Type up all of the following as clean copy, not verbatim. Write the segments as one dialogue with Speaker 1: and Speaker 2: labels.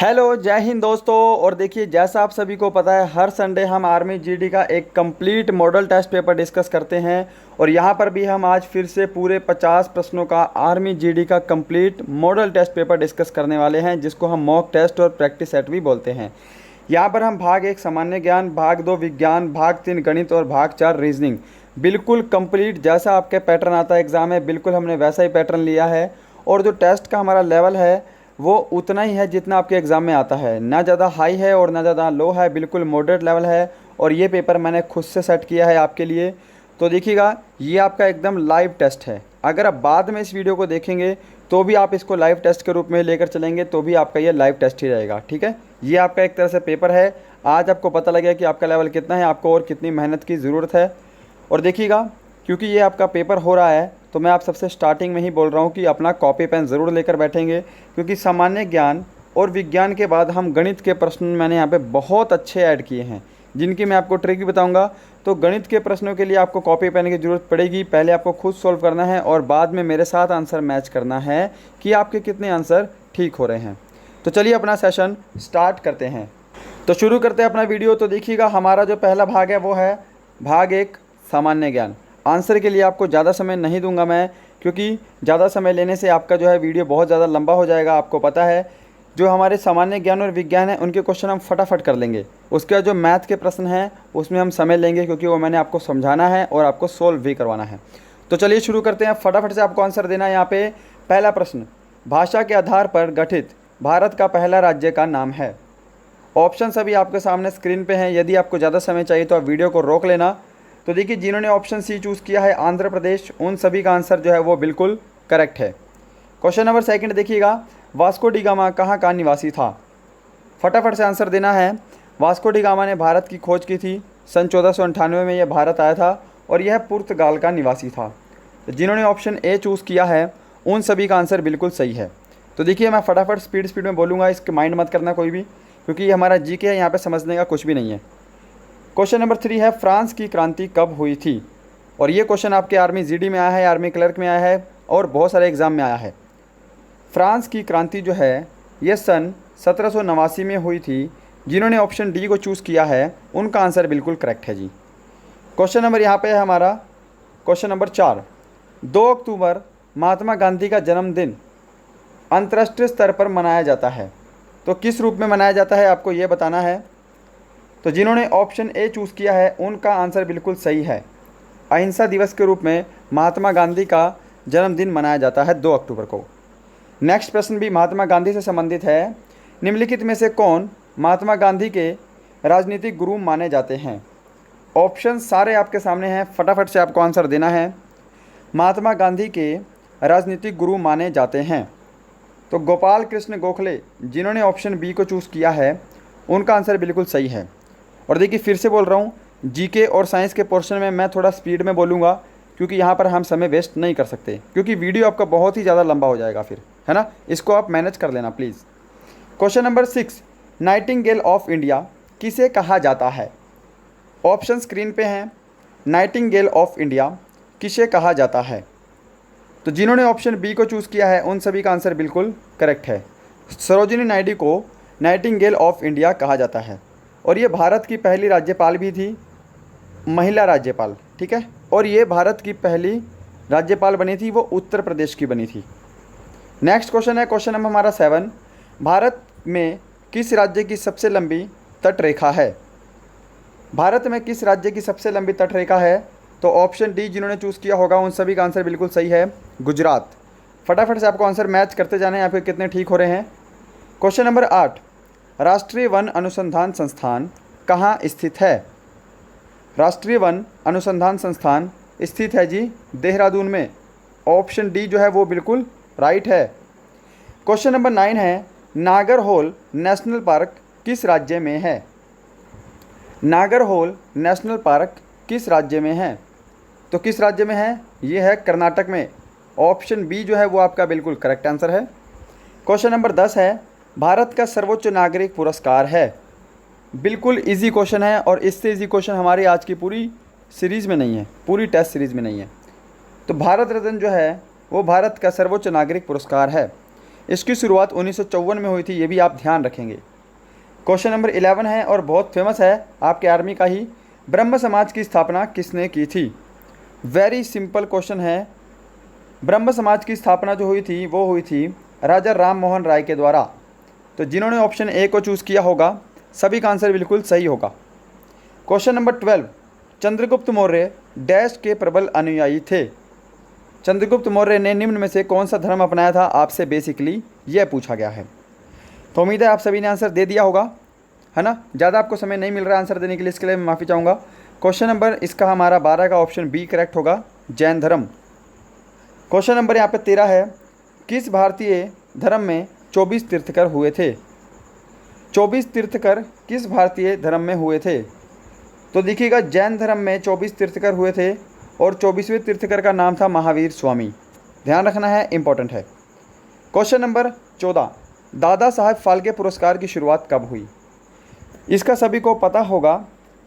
Speaker 1: Hello, जय हिंद दोस्तों। और देखिए, जैसा आप सभी को पता है, हर संडे हम आर्मी जीडी का एक complete model test paper discuss करते हैं। और यहाँ पर भी हम आज फिर से पूरे 50 प्रश्नों का आर्मी जीडी का complete model test paper discuss करने वाले हैं, जिसको हम मॉक टेस्ट और प्रैक्टिस सेट भी बोलते हैं। यहाँ पर हम भाग 1 सामान्य ज्ञान, भाग 2 विज्ञान, भाग 3 गणित और भाग 4 रीजनिंग बिल्कुल कंप्लीट जैसा आपके पैटर्न आता है एग्ज़ाम में, बिल्कुल हमने वैसा ही पैटर्न लिया है। और जो टेस्ट का हमारा लेवल है वो उतना ही है जितना आपके एग्ज़ाम में आता है, ना ज़्यादा हाई है और ना ज़्यादा लो है, बिल्कुल मॉडरेट लेवल है। और ये पेपर मैंने खुद से सेट किया है आपके लिए। तो देखिएगा, ये आपका एकदम लाइव टेस्ट है। अगर आप बाद में इस वीडियो को देखेंगे तो भी आप इसको लाइव टेस्ट के रूप में लेकर चलेंगे तो भी आपका ये लाइव टेस्ट ही रहेगा, ठीक है। ये आपका एक तरह से पेपर है। आज आपको पता लगेगा कि आपका लेवल कितना है, आपको और कितनी मेहनत की ज़रूरत है। और देखिएगा, क्योंकि ये आपका पेपर हो रहा है तो मैं आप सबसे स्टार्टिंग में ही बोल रहा हूँ कि अपना कॉपी पेन ज़रूर लेकर बैठेंगे, क्योंकि सामान्य ज्ञान और विज्ञान के बाद हम गणित के प्रश्न मैंने यहाँ पे बहुत अच्छे ऐड किए हैं, जिनकी मैं आपको ट्रिक भी बताऊँगा। तो गणित के प्रश्नों के लिए आपको कॉपी पेन की ज़रूरत पड़ेगी। पहले आपको खुद सॉल्व करना है और बाद में मेरे साथ आंसर मैच करना है कि आपके कितने आंसर ठीक हो रहे हैं। तो चलिए अपना सेशन स्टार्ट करते हैं। तो शुरू करते हैं अपना वीडियो। तो देखिएगा, हमारा जो पहला भाग है वो है भाग 1 सामान्य ज्ञान। आंसर के लिए आपको ज़्यादा समय नहीं दूंगा मैं, क्योंकि ज़्यादा समय लेने से आपका जो है वीडियो बहुत ज़्यादा लंबा हो जाएगा। आपको पता है, जो हमारे सामान्य ज्ञान और विज्ञान है उनके क्वेश्चन हम फटाफट कर लेंगे। उसके बाद जो मैथ के प्रश्न हैं उसमें हम समय लेंगे, क्योंकि वो मैंने आपको समझाना है और आपको सोल्व भी करवाना है। तो चलिए शुरू करते हैं। फटाफट से आपको आंसर देना है। यहाँ पे पहला प्रश्न, भाषा के आधार पर गठित भारत का पहला राज्य का नाम है। ऑप्शन सभी आपके सामने स्क्रीन पे हैं। यदि आपको ज़्यादा समय चाहिए तो आप वीडियो को रोक लेना। तो देखिए, जिन्होंने ऑप्शन सी चूज़ किया है आंध्र प्रदेश, उन सभी का आंसर जो है वो बिल्कुल करेक्ट है। क्वेश्चन नंबर 2 देखिएगा, वास्को डी गामा कहाँ का निवासी था। फटाफट से आंसर देना है। वास्को डी गामा ने भारत की खोज की थी। सन 1498 में यह भारत आया था और यह पुर्तगाल का निवासी था। तो जिन्होंने ऑप्शन ए चूज़ किया है उन सभी का आंसर बिल्कुल सही है। तो देखिए, मैं फटाफट स्पीड में बोलूँगा, इसके माइंड मत करना कोई भी, क्योंकि ये हमारा जीके है, यहाँ पे समझने का कुछ भी नहीं है। क्वेश्चन नंबर 3 है, फ्रांस की क्रांति कब हुई थी। और ये क्वेश्चन आपके आर्मी जीडी में आया है, आर्मी क्लर्क में आया है और बहुत सारे एग्जाम में आया है। फ्रांस की क्रांति जो है ये सन 1789 में हुई थी। जिन्होंने ऑप्शन डी को चूज़ किया है उनका आंसर बिल्कुल करेक्ट है जी। क्वेश्चन नंबर यहाँ पे है हमारा क्वेश्चन नंबर 4, 2 अक्टूबर महात्मा गांधी का जन्मदिन अंतर्राष्ट्रीय स्तर पर मनाया जाता है। तो किस रूप में मनाया जाता है आपको ये बताना है। तो जिन्होंने ऑप्शन ए चूज़ किया है उनका आंसर बिल्कुल सही है। अहिंसा दिवस के रूप में महात्मा गांधी का जन्मदिन मनाया जाता है 2 अक्टूबर को। नेक्स्ट प्रश्न भी महात्मा गांधी से संबंधित है। निम्नलिखित में से कौन महात्मा गांधी के राजनीतिक गुरु माने जाते हैं। ऑप्शन सारे आपके सामने हैं, फटाफट से आपको आंसर देना है। महात्मा गांधी के राजनीतिक गुरु माने जाते हैं तो गोपाल कृष्ण गोखले, जिन्होंने ऑप्शन बी को चूज़ किया है उनका आंसर बिल्कुल सही है। और देखिए, फिर से बोल रहा हूँ, जीके और साइंस के पोर्शन में मैं थोड़ा स्पीड में बोलूँगा, क्योंकि यहाँ पर हम समय वेस्ट नहीं कर सकते, क्योंकि वीडियो आपका बहुत ही ज़्यादा लंबा हो जाएगा फिर, है ना। इसको आप मैनेज कर लेना please. Question number 6, Nightingale of India किसे कहा जाता है। ऑप्शन स्क्रीन पे हैं। नाइटिंगेल ऑफ इंडिया किसे कहा जाता है। तो जिन्होंने ऑप्शन बी को चूज़ किया है उन सभी का आंसर बिल्कुल करेक्ट है। सरोजिनी नायडू को नाइटिंगेल ऑफ इंडिया कहा जाता है और ये भारत की पहली राज्यपाल भी थी, महिला राज्यपाल, ठीक है। और ये भारत की पहली राज्यपाल बनी थी, वो उत्तर प्रदेश की बनी थी। नेक्स्ट क्वेश्चन है क्वेश्चन नंबर हमारा 7, भारत में किस राज्य की सबसे लंबी तटरेखा है। भारत में किस राज्य की सबसे लंबी तटरेखा है। तो ऑप्शन डी जिन्होंने चूज़ किया होगा उन सभी का आंसर बिल्कुल सही है, गुजरात। फटाफट से आपको आंसर मैच करते जाने हैं, आपके कितने ठीक हो रहे हैं। क्वेश्चन नंबर 8, राष्ट्रीय वन अनुसंधान संस्थान कहाँ स्थित है। राष्ट्रीय वन अनुसंधान संस्थान स्थित है जी देहरादून में। ऑप्शन डी जो है वो बिल्कुल राइट है। क्वेश्चन नंबर 9 है, नागरहोल नेशनल पार्क किस राज्य में है। नागरहोल नेशनल पार्क किस राज्य में है। तो किस राज्य में है, ये है कर्नाटक में। ऑप्शन बी जो है वो आपका बिल्कुल करेक्ट आंसर है। क्वेश्चन नंबर 10 है, भारत का सर्वोच्च नागरिक पुरस्कार है। बिल्कुल इजी क्वेश्चन है और इससे इजी क्वेश्चन हमारी आज की पूरी सीरीज़ में नहीं है, पूरी टेस्ट सीरीज़ में नहीं है। तो भारत रत्न जो है वो भारत का सर्वोच्च नागरिक पुरस्कार है। इसकी शुरुआत 1954 में हुई थी, ये भी आप ध्यान रखेंगे। क्वेश्चन नंबर 11 है और बहुत फेमस है आपके आर्मी का ही। ब्रह्म समाज की स्थापना किसने की थी? वेरी सिंपल क्वेश्चन है। ब्रह्म समाज की स्थापना जो हुई थी वो हुई थी राजा राम मोहन राय के द्वारा। तो जिन्होंने ऑप्शन ए को चूज़ किया होगा सभी का आंसर बिल्कुल सही होगा। Question number 12, Chandragupta Maurya dash के प्रबल अनुयायी थे। चंद्रगुप्त मौर्य ने निम्न में से कौन सा धर्म अपनाया था, आपसे बेसिकली यह पूछा गया है। तो उम्मीद है आप सभी ने आंसर दे दिया होगा, है ना। ज़्यादा आपको समय नहीं मिल रहा आंसर देने के लिए, इसके लिए मैं माफ़ी चाहूँगा। क्वेश्चन नंबर इसका हमारा 12 का ऑप्शन बी करेक्ट होगा, जैन धर्म। क्वेश्चन नंबर यहाँ पे 13 है, किस भारतीय धर्म में 24 तीर्थकर हुए थे? 24 तीर्थकर किस भारतीय धर्म में हुए थे? तो देखिएगा जैन धर्म में 24 तीर्थकर हुए थे और 24वें तीर्थकर का नाम था महावीर स्वामी। ध्यान रखना है, इंपॉर्टेंट है। क्वेश्चन नंबर 14, दादा साहब फाल्के पुरस्कार की शुरुआत कब हुई? इसका सभी को पता होगा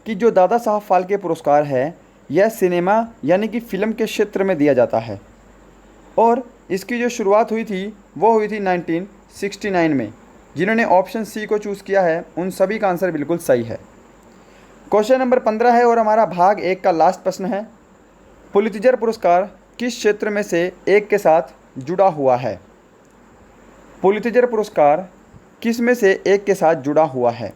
Speaker 1: कि जो दादा साहब फाल्के पुरस्कार है यह सिनेमा यानी कि फ़िल्म के क्षेत्र में दिया जाता है और इसकी जो शुरुआत हुई थी वो हुई थी 1969 में। जिन्होंने ऑप्शन सी को चूज़ किया है उन सभी का आंसर बिल्कुल सही है। क्वेश्चन नंबर 15 है और हमारा भाग 1 का लास्ट प्रश्न है, पुलित्ज़र पुरस्कार किस क्षेत्र में से एक के साथ जुड़ा हुआ है? पुलित्ज़र पुरस्कार किस में से एक के साथ जुड़ा हुआ है?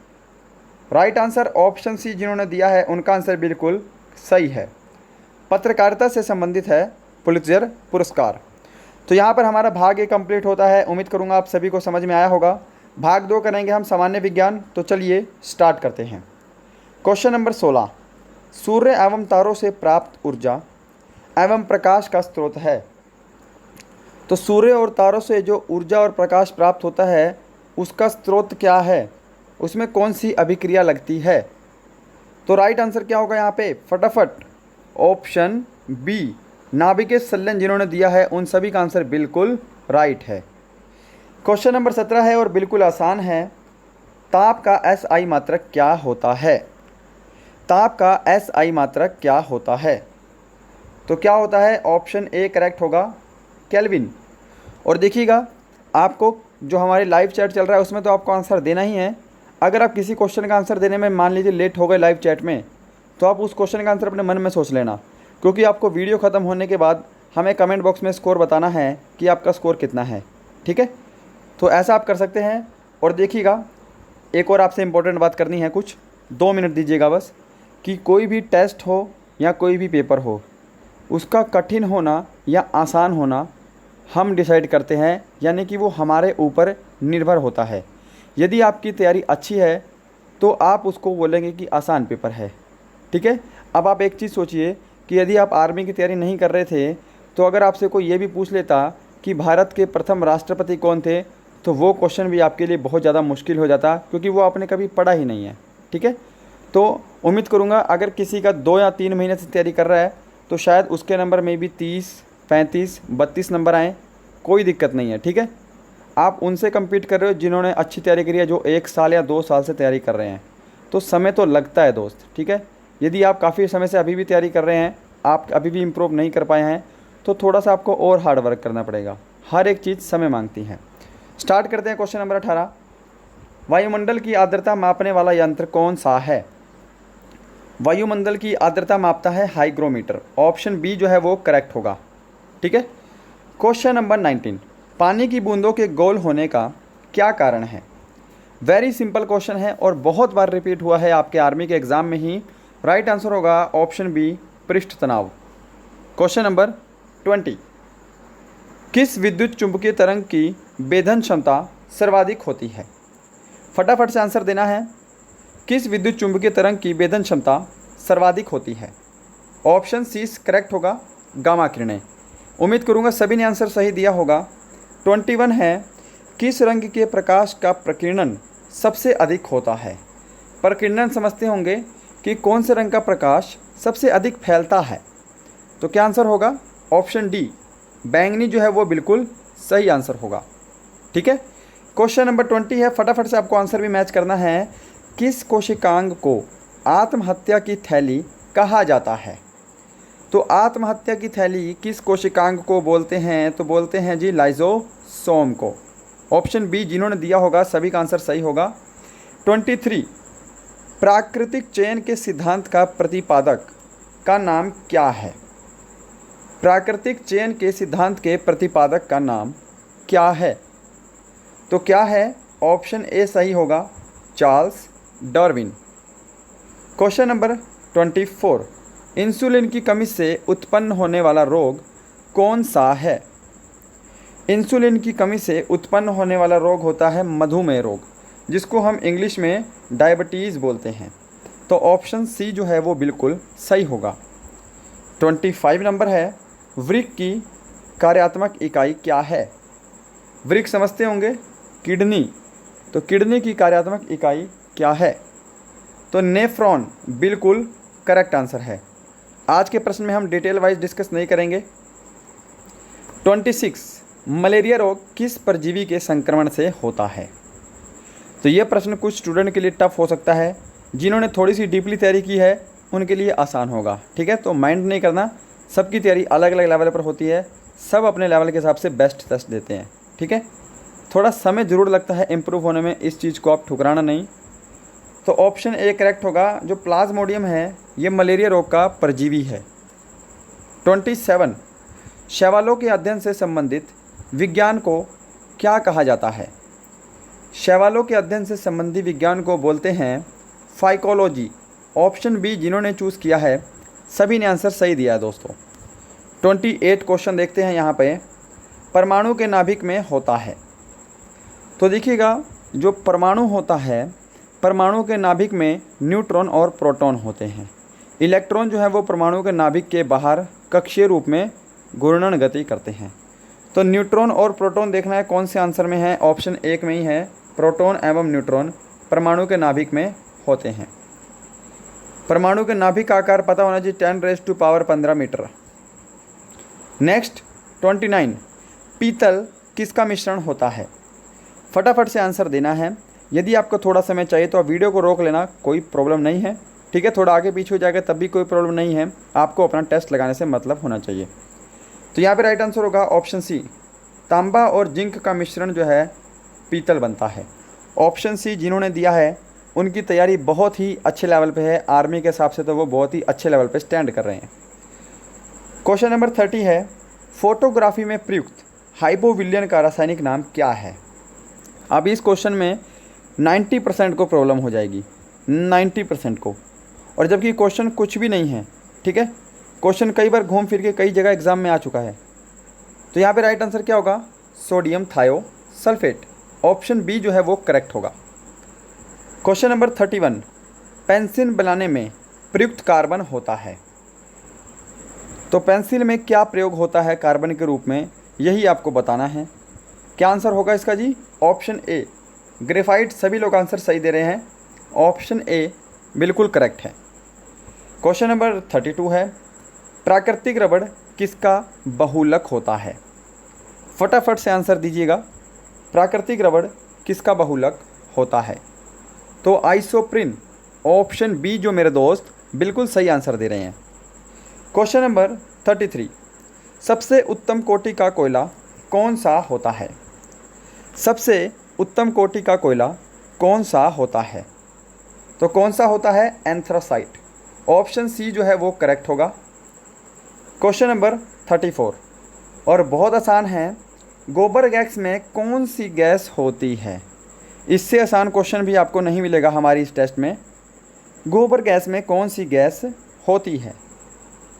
Speaker 1: राइट आंसर ऑप्शन सी जिन्होंने दिया है उनका आंसर बिल्कुल सही है। पत्रकारिता से संबंधित है पुलित्ज़र पुरस्कार। तो यहाँ पर हमारा भाग 1 कंप्लीट होता है। उम्मीद करूँगा आप सभी को समझ में आया होगा। भाग 2 करेंगे हम सामान्य विज्ञान। तो चलिए स्टार्ट करते हैं। क्वेश्चन नंबर 16, सूर्य एवं तारों से प्राप्त ऊर्जा एवं प्रकाश का स्रोत है। तो सूर्य और तारों से जो ऊर्जा और प्रकाश प्राप्त होता है उसका स्रोत क्या है, उसमें कौन सी अभिक्रिया लगती है? तो राइट आंसर क्या होगा यहाँ पे? फटाफट ऑप्शन बी, नाभिकीय संलयन जिन्होंने दिया है उन सभी का आंसर बिल्कुल राइट है। क्वेश्चन नंबर 17 है और बिल्कुल आसान है, ताप का SI मात्रक क्या होता है? ताप का SI मात्रक क्या होता है? तो क्या होता है? ऑप्शन ए करेक्ट होगा, केल्विन। और देखिएगा आपको जो हमारे लाइव चैट चल रहा है उसमें तो आपको आंसर देना ही है। अगर आप किसी क्वेश्चन का आंसर देने में मान लीजिए लेट हो गए लाइव चैट में, तो आप उस क्वेश्चन का आंसर अपने मन में सोच लेना, क्योंकि आपको वीडियो ख़त्म होने के बाद हमें कमेंट बॉक्स में स्कोर बताना है कि आपका स्कोर कितना है। ठीक है, तो ऐसा आप कर सकते हैं। और देखिएगा एक और आपसे इम्पोर्टेंट बात करनी है, कुछ 2 मिनट दीजिएगा बस, कि कोई भी टेस्ट हो या कोई भी पेपर हो उसका कठिन होना या आसान होना हम डिसाइड करते हैं, यानी कि वो हमारे ऊपर निर्भर होता है। यदि आपकी तैयारी अच्छी है तो आप उसको बोलेंगे कि आसान पेपर है। ठीक है, अब आप एक चीज़ सोचिए कि यदि आप आर्मी की तैयारी नहीं कर रहे थे तो अगर आपसे कोई ये भी पूछ लेता कि भारत के प्रथम राष्ट्रपति कौन थे, तो वो क्वेश्चन भी आपके लिए बहुत ज़्यादा मुश्किल हो जाता, क्योंकि वो आपने कभी पढ़ा ही नहीं है। ठीक है, तो उम्मीद करूँगा अगर किसी का 2 या 3 महीने से तैयारी कर रहा है तो शायद उसके नंबर में भी 30, 35, 32 नंबर आएँ, कोई दिक्कत नहीं है। ठीक है, आप उनसे कम्पीट कर रहे हो जिन्होंने अच्छी तैयारी करी है, जो 1 साल या 2 साल से तैयारी कर रहे हैं, तो समय तो लगता है दोस्त। ठीक है, यदि आप काफ़ी समय से अभी भी तैयारी कर रहे हैं, आप अभी भी इम्प्रूव नहीं कर पाए हैं, तो थोड़ा सा आपको और हार्ड वर्क करना पड़ेगा। हर एक चीज़ समय मांगती है। स्टार्ट करते हैं क्वेश्चन नंबर 18, वायुमंडल की आर्द्रता मापने वाला यंत्र कौन सा है? वायुमंडल की आर्द्रता मापता है हाइग्रोमीटर। ऑप्शन बी जो है वो करेक्ट होगा। ठीक है, क्वेश्चन नंबर 19, पानी की बूंदों के गोल होने का क्या कारण है? वेरी सिंपल क्वेश्चन है और बहुत बार रिपीट हुआ है आपके आर्मी के एग्जाम में ही। राइट आंसर होगा ऑप्शन बी, पृष्ठ तनाव। क्वेश्चन नंबर 20, किस विद्युत चुंबकीय तरंग की वेधन क्षमता सर्वाधिक होती है? फटाफट से आंसर देना है। किस विद्युत चुंबकीय तरंग की वेधन क्षमता सर्वाधिक होती है? ऑप्शन सी करेक्ट होगा, गामा किरणें। उम्मीद करूंगा सभी ने आंसर सही दिया होगा। 21 है, किस रंग के प्रकाश का प्रकीर्णन सबसे अधिक होता है? प्रकीर्णन समझते होंगे कि कौन से रंग का प्रकाश सबसे अधिक फैलता है। तो क्या आंसर होगा? ऑप्शन डी, बैंगनी जो है वो बिल्कुल सही आंसर होगा। ठीक है, क्वेश्चन नंबर 20 है, फटाफट से आपको आंसर भी मैच करना है। किस कोशिकांग को आत्महत्या की थैली कहा जाता है? तो आत्महत्या की थैली किस कोशिकांग को बोलते हैं? तो बोलते हैं जी लाइजोसोम को। ऑप्शन बी जिन्होंने दिया होगा सभी का आंसर सही होगा। 23, प्राकृतिक चयन के सिद्धांत का प्रतिपादक का नाम क्या है? प्राकृतिक चयन के सिद्धांत के प्रतिपादक का नाम क्या है? तो क्या है? ऑप्शन ए सही होगा, Charles Darwin. Question number 24, insulin की कमी से उत्पन्न होने वाला रोग कौन सा है? इंसुलिन की कमी से उत्पन्न होने वाला रोग होता है मधुमेह रोग, जिसको हम इंग्लिश में डायबिटीज़ बोलते हैं। तो ऑप्शन सी जो है वो बिल्कुल सही होगा। 25 नंबर है, वृक्क की कार्यात्मक इकाई क्या है? वृक्क समझते होंगे, किडनी। तो किडनी की कार्यात्मक इकाई क्या है? तो नेफ्रॉन बिल्कुल करेक्ट आंसर है। आज के प्रश्न में हम डिटेल वाइज डिस्कस नहीं करेंगे। 26, मलेरिया रोग किस परजीवी के संक्रमण से होता है? तो ये प्रश्न कुछ स्टूडेंट के लिए टफ हो सकता है, जिन्होंने थोड़ी सी डीपली तैयारी की है उनके लिए आसान होगा। ठीक है, तो माइंड नहीं करना, सबकी तैयारी अलग अलग लेवल पर होती है, सब अपने लेवल के हिसाब से बेस्ट टेस्ट देते हैं। ठीक है, थोड़ा समय ज़रूर लगता है इम्प्रूव होने में, इस चीज़ को आप ठुकराना नहीं। तो ऑप्शन ए करेक्ट होगा, जो प्लाज्मोडियम है ये मलेरिया रोग का परजीवी है। 27, शैवालों के अध्ययन से संबंधित विज्ञान को क्या कहा जाता है? शैवालों के अध्ययन से संबंधित विज्ञान को बोलते हैं फाइकोलॉजी। ऑप्शन बी जिन्होंने चूज़ किया है सभी ने आंसर सही दिया है दोस्तों। 28 क्वेश्चन देखते हैं यहाँ पे, परमाणु के नाभिक में होता है। तो देखिएगा, जो परमाणु होता है, परमाणु के नाभिक में न्यूट्रॉन और प्रोटॉन होते हैं। इलेक्ट्रॉन जो है वो परमाणु के नाभिक के बाहर कक्षीय रूप में घूर्णन गति करते हैं। तो न्यूट्रॉन और प्रोटॉन देखना है कौन से आंसर में है, ऑप्शन एक में ही है, प्रोटॉन एवं न्यूट्रॉन परमाणु के नाभिक में होते हैं। परमाणु के नाभिक का आकार पता होना चाहिए, 10⁻15 मीटर। नेक्स्ट 29, पीतल किसका मिश्रण होता है? फटाफट से आंसर देना है। यदि आपको थोड़ा समय चाहिए तो आप वीडियो को रोक लेना, कोई प्रॉब्लम नहीं है। ठीक है, थोड़ा आगे पीछे हो जाएगा तब भी कोई प्रॉब्लम नहीं है, आपको अपना टेस्ट लगाने से मतलब होना चाहिए। तो यहाँ पे राइट आंसर होगा ऑप्शन सी, तांबा और जिंक का मिश्रण जो है पीतल बनता है। ऑप्शन सी जिन्होंने दिया है उनकी तैयारी बहुत ही अच्छे लेवल पे है, आर्मी के हिसाब से तो वो बहुत ही अच्छे लेवल पे स्टैंड कर रहे हैं। क्वेश्चन नंबर 30 है, फोटोग्राफी में प्रयुक्त हाइपोविलियन का रासायनिक नाम क्या है? अब इस क्वेश्चन में 90% को प्रॉब्लम हो जाएगी, 90% को, और जबकि क्वेश्चन कुछ भी नहीं है। ठीक है, क्वेश्चन कई बार घूम फिर के कई जगह एग्जाम में आ चुका है। तो यहाँ पे राइट आंसर क्या होगा? Sodium thiosulphate. ऑप्शन बी जो है वो करेक्ट होगा। क्वेश्चन नंबर 31, पेंसिल बनाने में प्रयुक्त कार्बन होता है। तो पेंसिल में क्या प्रयोग होता है कार्बन के रूप में, यही आपको बताना है। क्या आंसर होगा इसका जी? Option A graphite. सभी लोग आंसर सही दे रहे हैं, ऑप्शन ए बिल्कुल करेक्ट है। क्वेश्चन नंबर 32 है, प्राकृतिक रबड़ किसका बहुलक होता है? फटाफट से आंसर दीजिएगा, प्राकृतिक रबड़ किसका बहुलक होता है? तो आइसोप्रिन। ऑप्शन बी जो मेरे दोस्त बिल्कुल सही आंसर दे रहे हैं। क्वेश्चन नंबर 33, सबसे उत्तम कोटि का कोयला कौन सा होता है? सबसे उत्तम कोटि का कोयला कौन सा होता है? तो कौन सा होता है? एंथ्रासाइट। ऑप्शन सी जो है वो करेक्ट होगा। क्वेश्चन नंबर 34, और बहुत आसान है, गोबर गैस में कौन सी गैस होती है? इससे आसान क्वेश्चन भी आपको नहीं मिलेगा हमारी इस टेस्ट में। गोबर गैस में कौन सी गैस होती है?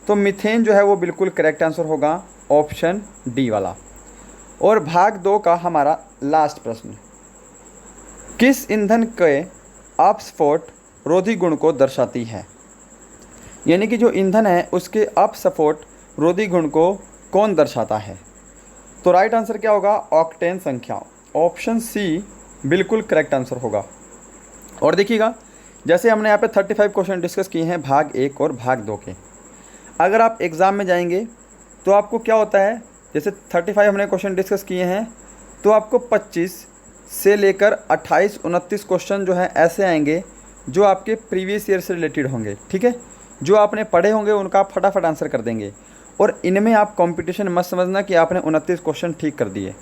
Speaker 1: तो मीथेन जो है वो बिल्कुल करेक्ट आंसर होगा, ऑप्शन डी वाला। और भाग 2 का हमारा लास्ट प्रश्न, किस ईंधन के अपस्फोट रोधी गुण को दर्शाती है? यानी कि जो ईंधन है उसके अपस्फोट रोधी गुण को कौन दर्शाता है? तो राइट आंसर क्या होगा? ऑक्टेन संख्या। ऑप्शन सी बिल्कुल करेक्ट आंसर होगा। और देखिएगा, जैसे हमने यहाँ पे 35 क्वेश्चन डिस्कस किए हैं भाग 1 और भाग 2 के, अगर आप एग्ज़ाम में जाएंगे तो आपको क्या होता है, जैसे 35 हमने क्वेश्चन डिस्कस किए हैं तो आपको 25 से लेकर 28-29 क्वेश्चन जो है ऐसे आएंगे जो आपके प्रीवियस ईयर से रिलेटेड होंगे। ठीक है, जो आपने पढ़े होंगे उनका आप फटाफट आंसर कर देंगे। और इनमें आप कंपटीशन मत समझना कि आपने 29 क्वेश्चन ठीक कर दिए,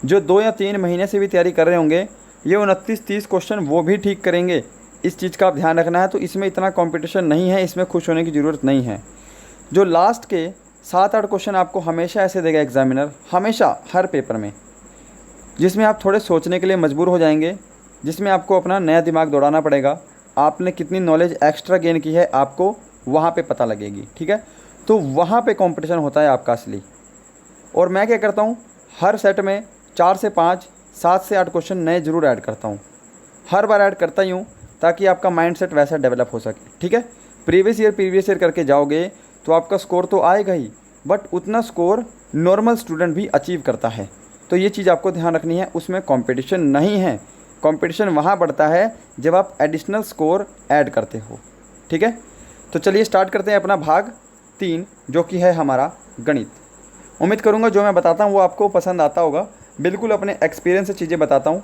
Speaker 1: जो 2 या 3 महीने से भी तैयारी कर रहे होंगे, ये 29-30 क्वेश्चन वो भी ठीक करेंगे। इस चीज़ का आप ध्यान रखना है। तो इसमें इतना कंपटीशन नहीं है, इसमें खुश होने की ज़रूरत नहीं है। जो लास्ट के 7-8 क्वेश्चन आपको हमेशा ऐसे देगा एग्जामिनर, हमेशा हर पेपर में, जिसमें आप थोड़े सोचने के लिए मजबूर हो जाएंगे, जिसमें आपको अपना नया दिमाग दौड़ाना पड़ेगा। आपने कितनी नॉलेज एक्स्ट्रा गेन की है आपको वहाँ पे पता लगेगी, ठीक है। तो वहाँ पे कंपटीशन होता है आपका असली। और मैं क्या करता हूँ, हर सेट में 4 से 5, 7 से 8 क्वेश्चन नए ज़रूर ऐड करता हूँ, हर बार ऐड करता ही हूँ, ताकि आपका माइंडसेट वैसा डेवलप हो सके, ठीक है। प्रीवियस ईयर करके जाओगे तो आपका स्कोर तो आएगा ही, बट उतना स्कोर नॉर्मल स्टूडेंट भी अचीव करता है। तो ये चीज़ आपको ध्यान रखनी है, उसमें कंपटीशन नहीं है। कंपटीशन वहाँ बढ़ता है जब आप एडिशनल स्कोर ऐड करते हो, ठीक है। तो चलिए स्टार्ट करते हैं अपना भाग 3, जो कि है हमारा गणित। उम्मीद करूँगा जो मैं बताता हूँ वो आपको पसंद आता होगा, बिल्कुल अपने एक्सपीरियंस से चीज़ें बताता हूँ।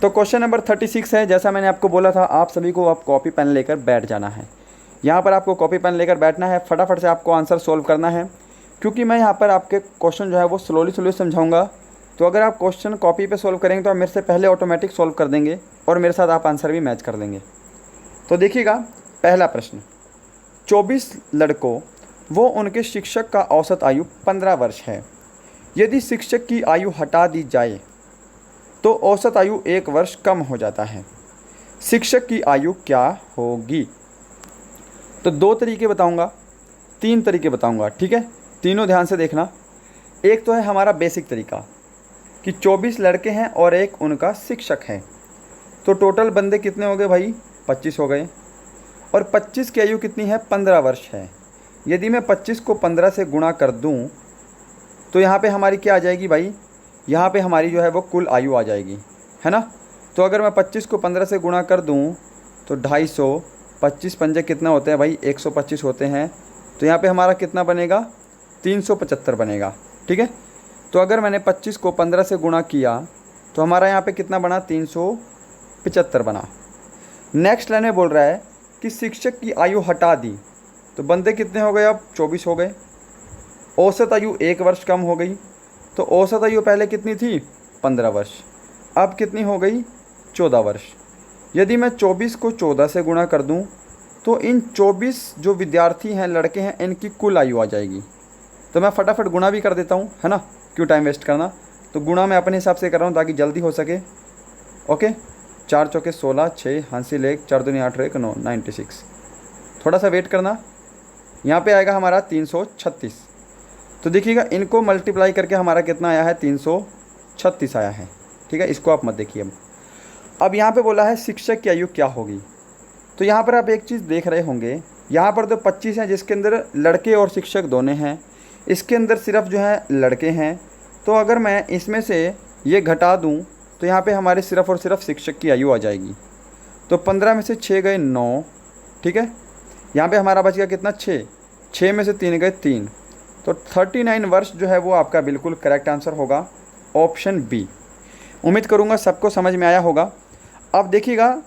Speaker 1: तो क्वेश्चन नंबर 36 है। जैसा मैंने आपको बोला था, आप सभी को आप कॉपी पेन लेकर बैठ जाना है। यहाँ पर आपको कॉपी पेन लेकर बैठना है, फटाफट से आपको आंसर सॉल्व करना है, क्योंकि मैं यहाँ पर आपके क्वेश्चन जो है वो स्लोली समझाऊंगा। तो अगर आप क्वेश्चन कॉपी पे सॉल्व करेंगे तो आप मेरे से पहले ऑटोमेटिक सॉल्व कर देंगे और मेरे साथ आप आंसर भी मैच कर देंगे। तो देखिएगा, पहला प्रश्न, 24 लड़कों वो उनके शिक्षक का औसत आयु 15 वर्ष है। यदि शिक्षक की आयु हटा दी जाए तो औसत आयु 1 वर्ष कम हो जाता है। शिक्षक की आयु क्या होगी? तो 2 तरीके बताऊंगा, 3 तरीके बताऊंगा, ठीक है। तीनों ध्यान से देखना। एक तो है हमारा बेसिक तरीका कि 24 लड़के हैं और एक उनका शिक्षक है, तो टोटल बंदे कितने हो गए भाई? 25 हो गए। और 25 की आयु कितनी है? 15 वर्ष है। यदि मैं 25 को 15 से गुणा कर दूं तो यहाँ पे हमारी क्या आ जाएगी भाई? यहाँ पे हमारी जो है वो कुल आयु आ जाएगी, है ना। तो अगर मैं 25 को 15 से गुणा कर दूं तो 250, 25 पंजे कितना होते हैं भाई? 125 होते हैं। तो यहाँ पे हमारा कितना बनेगा? 375 बनेगा, ठीक है। तो अगर मैंने 25 को 15 से गुणा किया तो हमारा यहाँ पे कितना बना? 375 बना। नेक्स्ट लाइन में बोल रहा है कि शिक्षक की आयु हटा दी, तो बंदे कितने हो गए? अब 24 हो गए। औसत आयु 1 वर्ष कम हो गई, तो औसत आयु पहले कितनी थी? 15 वर्ष, अब कितनी हो गई? 14 वर्ष। यदि मैं 24 को 14 से गुणा कर दूं तो इन 24 जो विद्यार्थी हैं, लड़के हैं, इनकी कुल आयु आ जाएगी। तो मैं फटाफट गुणा भी कर देता हूं, है ना, क्यों टाइम वेस्ट करना। तो गुणा मैं अपने हिसाब से कर रहा हूं ताकि जल्दी हो सके। ओके, 4 चौके 16, 6 हासिल 1, 4 दूनी 8 1 9, 96। थोड़ा सा वेट करना, यहाँ पे आएगा हमारा 336। तो देखिएगा, इनको मल्टीप्लाई करके हमारा कितना आया है? 336 आया है, ठीक है। इसको आप मत देखिए। अब यहाँ पे बोला है शिक्षक की आयु क्या होगी। तो यहाँ पर आप एक चीज़ देख रहे होंगे, यहाँ पर तो 25 हैं जिसके अंदर लड़के और शिक्षक दोनों हैं, इसके अंदर सिर्फ जो है लड़के हैं। तो अगर मैं इसमें से ये घटा दूँ तो यहाँ पे हमारे सिर्फ और सिर्फ शिक्षक की आयु आ जाएगी। तो 15 में से 6 गए 9, ठीक है। यहाँ पे हमारा बच गया कितना? 6 में से 3 गए 3, तो 39 वर्ष जो है वो आपका बिल्कुल करेक्ट आंसर होगा, ऑप्शन बी। उम्मीद करूँगा सबको समझ में आया होगा। अब देखिएगा,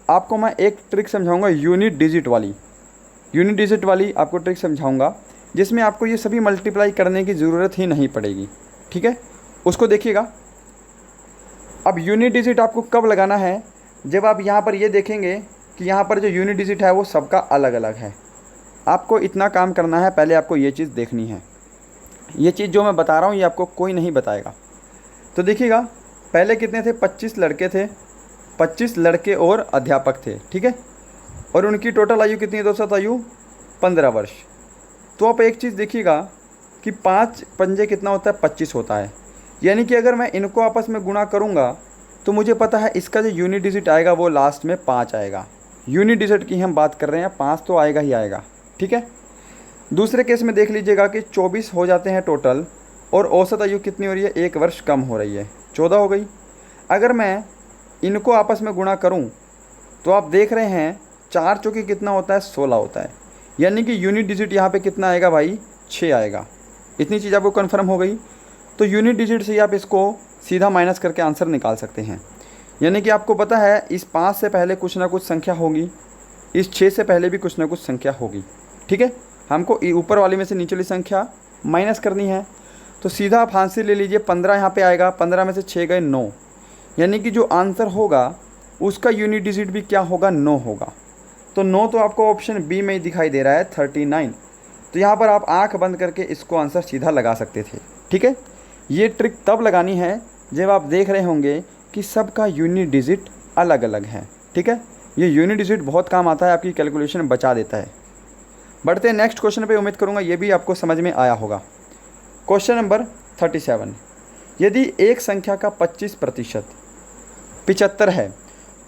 Speaker 1: आपको मैं एक ट्रिक समझाऊंगा, यूनिट डिजिट वाली आपको ट्रिक समझाऊंगा, जिसमें आपको ये सभी मल्टीप्लाई करने की ज़रूरत ही नहीं पड़ेगी, ठीक है। उसको देखिएगा। अब यूनिट डिजिट आपको कब लगाना है? जब आप यहाँ पर ये देखेंगे कि यहाँ पर जो यूनिट डिजिट है वो सबका अलग अलग है। आपको इतना काम करना है, पहले आपको ये चीज़ देखनी है। ये चीज़ जो मैं बता रहा हूँ ये आपको कोई नहीं बताएगा। तो देखिएगा, पहले कितने थे? 25 लड़के थे, 25 लड़के और अध्यापक थे, ठीक है। और उनकी टोटल आयु कितनी है? औसत आयु 15 वर्ष। तो आप एक चीज़ देखिएगा कि 5 पंजे कितना होता है? 25 होता है। यानी कि अगर मैं इनको आपस में गुणा करूँगा तो मुझे पता है इसका जो यूनिट डिजिट आएगा वो लास्ट में 5 आएगा। यूनिट डिजिट की हम बात कर रहे हैं, 5 तो आएगा ही आएगा, ठीक है। दूसरे केस में देख लीजिएगा कि 24 हो जाते हैं टोटल और औसत आयु कितनी हो रही है? 1 वर्ष कम हो रही है, 14 हो गई। अगर मैं इनको आपस में गुणा करूं तो आप देख रहे हैं 4 चौके कितना होता है? 16 होता है। यानी कि यूनिट डिजिट यहाँ पे कितना आएगा भाई? 6 आएगा। इतनी चीज़ आपको कन्फर्म हो गई। तो यूनिट डिजिट से ही आप इसको सीधा माइनस करके आंसर निकाल सकते हैं। यानी कि आपको पता है इस 5 से पहले कुछ ना कुछ संख्या होगी, इस 6 से पहले भी कुछ ना कुछ संख्या होगी, ठीक है। हमको ऊपर वाली में से नीचे वाली संख्या माइनस करनी है। तो सीधा आप हाथ से ले लीजिए, 15 यहाँ पे आएगा, 15 में से 6 गए 9, यानी कि जो आंसर होगा उसका यूनिट डिजिट भी क्या होगा, 9 होगा। तो 9 तो आपको ऑप्शन बी में ही दिखाई दे रहा है, 39। तो यहाँ पर आप आंख बंद करके इसको आंसर सीधा लगा सकते थे। ठीक है, ये ट्रिक तब लगानी है जब आप देख रहे होंगे कि सबका यूनिट डिजिट अलग अलग है। ठीक है, ये यूनिट डिजिट बहुत काम आता है, आपकी कैलकुलेशन बचा देता है। बढ़ते हैं नेक्स्ट क्वेश्चन पे, उम्मीद करूँगा ये भी आपको समझ में आया होगा। क्वेश्चन नंबर 37, यदि एक संख्या का 25% 75 है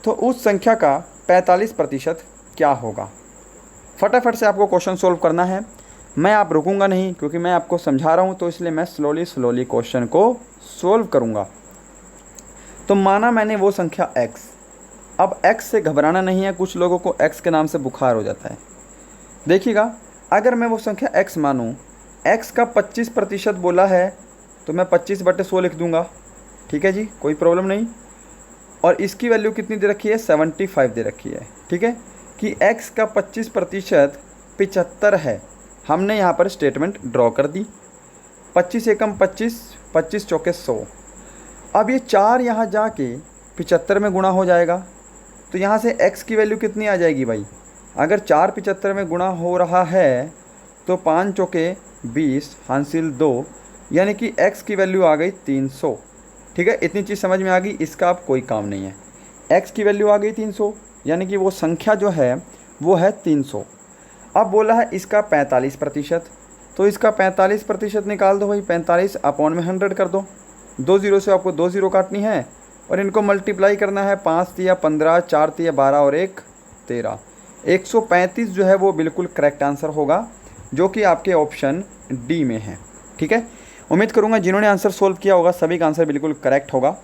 Speaker 1: तो उस संख्या का 45% क्या होगा। फटाफट से आपको क्वेश्चन सोल्व करना है। मैं आप रुकूंगा नहीं क्योंकि मैं आपको समझा रहा हूँ, तो इसलिए मैं स्लोली क्वेश्चन को सोल्व करूँगा। तो माना मैंने वो संख्या x, अब x से घबराना नहीं है, कुछ लोगों को x के नाम से बुखार हो जाता है। देखिएगा, अगर मैं वो संख्या x मानूँ, x का 25% बोला है तो मैं 25/100 लिख दूंगा। ठीक है जी, कोई प्रॉब्लम नहीं। और इसकी वैल्यू कितनी दे रखी है, 75 दे रखी है। ठीक है, कि x का 25% 75 है, हमने यहाँ पर स्टेटमेंट ड्रॉ कर दी। 25 एकम 25, 25 चौके 100। अब ये 4 यहाँ जाके 75 में गुणा हो जाएगा, तो यहाँ से x की वैल्यू कितनी आ जाएगी भाई। अगर 4 75 में गुणा हो रहा है तो 5 चौके 20 हासिल 2, यानी कि x की वैल्यू आ गई 300। ठीक है, इतनी चीज़ समझ में आ गई, इसका अब कोई काम नहीं है। x की वैल्यू आ गई 300, यानी कि वो संख्या जो है वो है 300। अब बोला है इसका 45%, तो इसका 45% निकाल दो भाई, 45 अपॉन में 100 कर दो। 2 ज़ीरो से आपको 2 ज़ीरो काटनी है और इनको मल्टीप्लाई करना है। 5 तिया 15, 4 तिया 12 और 1 13। 135 जो है वो बिल्कुल करेक्ट आंसर होगा, जो कि आपके ऑप्शन डी में है। ठीक है, उम्मीद करूंगा जिन्होंने आंसर सोल्व किया होगा सभी का आंसर बिल्कुल करेक्ट होगा।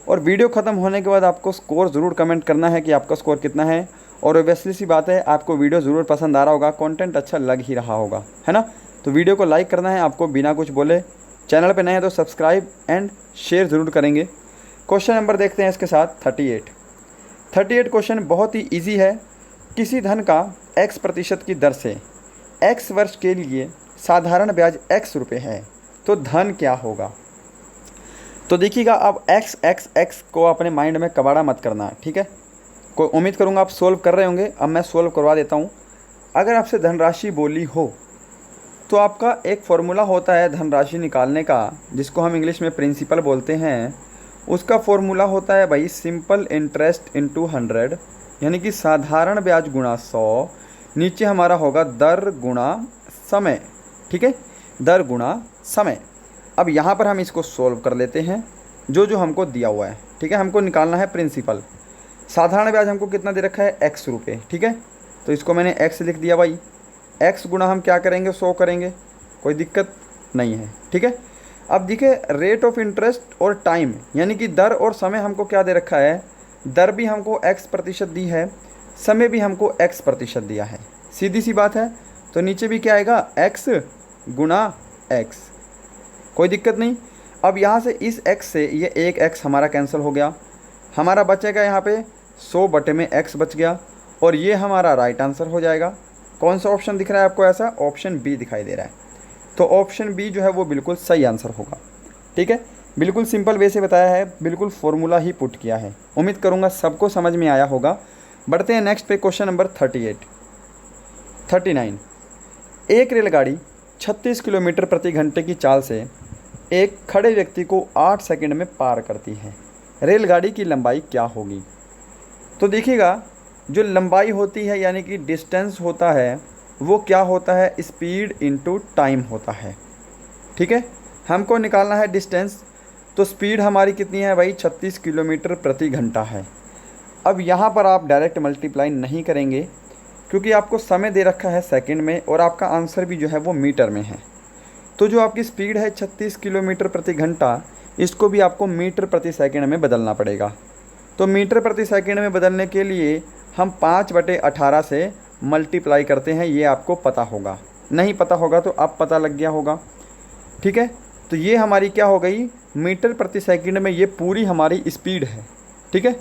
Speaker 1: और वीडियो ख़त्म होने के बाद आपको स्कोर ज़रूर कमेंट करना है कि आपका स्कोर कितना है। और ऑब्वियसली सी बात है, आपको वीडियो ज़रूर पसंद आ रहा होगा, कंटेंट अच्छा लग ही रहा होगा, है ना। तो वीडियो को लाइक करना है आपको बिना कुछ बोले। चैनल पे नए हैं तो सब्सक्राइब एंड शेयर ज़रूर करेंगे। क्वेश्चन नंबर देखते हैं इसके साथ 38 क्वेश्चन बहुत ही ईजी है। किसी धन का x% की दर से x वर्ष के लिए साधारण ब्याज x रुपये है, तो धन क्या होगा। तो देखिएगा, अब x को अपने माइंड में कबाड़ा मत करना। ठीक है, कोई उम्मीद करूँगा आप सोल्व कर रहे होंगे। अब मैं सोल्व करवा देता हूँ। अगर आपसे धनराशि बोली हो तो आपका एक फॉर्मूला होता है धनराशि निकालने का, जिसको हम इंग्लिश में प्रिंसिपल बोलते हैं। उसका फॉर्मूला होता है भाई सिंपल इंटरेस्ट इंटू 100, यानी कि साधारण ब्याज गुणा 100। नीचे हमारा होगा दर गुणा समय। ठीक है, दर गुणा समय। अब यहाँ पर हम इसको सोल्व कर लेते हैं, जो हमको दिया हुआ है। ठीक है, हमको निकालना है प्रिंसिपल। साधारण ब्याज हमको कितना दे रखा है, x रुपये। ठीक है, तो इसको मैंने x लिख दिया भाई। x गुणा हम क्या करेंगे, 100 करेंगे, कोई दिक्कत नहीं है। ठीक है, अब देखिए रेट ऑफ इंटरेस्ट और टाइम, यानी कि दर और समय हमको क्या दे रखा है। दर भी हमको x% दी है, समय भी हमको x% दिया है। सीधी सी बात है। तो नीचे भी क्या आएगा, x गुणा x, कोई दिक्कत नहीं। अब यहाँ से इस x से ये एक x हमारा कैंसिल हो गया, हमारा बचेगा यहाँ पे 100 बटे में x बच गया, और ये हमारा राइट आंसर हो जाएगा। कौन सा ऑप्शन दिख रहा है आपको ऐसा, ऑप्शन बी दिखाई दे रहा है। तो ऑप्शन बी जो है वो बिल्कुल सही आंसर होगा। ठीक है, बिल्कुल सिंपल वे से बताया है, बिल्कुल फॉर्मूला ही पुट किया है। उम्मीद करूँगा सबको समझ में आया होगा। बढ़ते हैं नेक्स्ट पे, क्वेश्चन नंबर 39। एक रेलगाड़ी 36 किलोमीटर प्रति घंटे की चाल से एक खड़े व्यक्ति को 8 सेकंड में पार करती है। रेलगाड़ी की लंबाई क्या होगी। तो देखिएगा, जो लंबाई होती है यानी कि डिस्टेंस होता है, वो क्या होता है, स्पीड इनटू टाइम होता है। ठीक है, हमको निकालना है डिस्टेंस। तो स्पीड हमारी कितनी है भाई, 36 किलोमीटर प्रति घंटा है। अब यहाँ पर आप डायरेक्ट मल्टीप्लाई नहीं करेंगे क्योंकि आपको समय दे रखा है सेकंड में, और आपका आंसर भी जो है वो मीटर में है। तो जो आपकी स्पीड है 36 किलोमीटर प्रति घंटा, इसको भी आपको मीटर प्रति सेकंड में बदलना पड़ेगा। तो मीटर प्रति सेकंड में बदलने के लिए हम 5/18 से मल्टीप्लाई करते हैं। ये आपको पता होगा, नहीं पता होगा तो अब पता लग गया होगा। ठीक है, तो ये हमारी क्या हो गई, मीटर प्रति सेकंड में ये पूरी हमारी स्पीड है। ठीक है,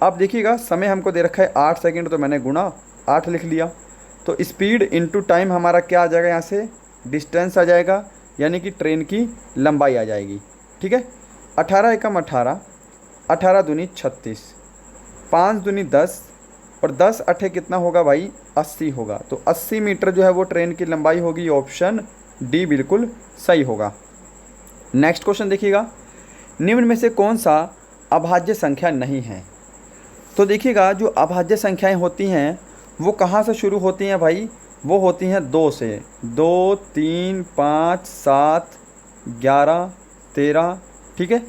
Speaker 1: अब देखिएगा समय हमको दे रखा है 8 सेकंड, तो मैंने गुणा 8 लिख लिया। तो स्पीड इनटू टाइम हमारा क्या आ जाएगा, यहाँ से डिस्टेंस आ जाएगा, यानी कि ट्रेन की लंबाई आ जाएगी। ठीक है, 18 एकम 18, 18 दूनी 36, 5 दूनी 10 और 10 अठे कितना होगा भाई 80 होगा। तो 80 मीटर जो है वो ट्रेन की लंबाई होगी। ऑप्शन डी बिल्कुल सही होगा। नेक्स्ट क्वेश्चन देखिएगा, निम्न में से कौन सा अभाज्य संख्या नहीं है। तो देखिएगा जो अभाज्य संख्याएं होती हैं वो कहाँ से शुरू होती हैं भाई, वो होती हैं 2 से। 2, 3, 5, 7, 11, 13। ठीक है,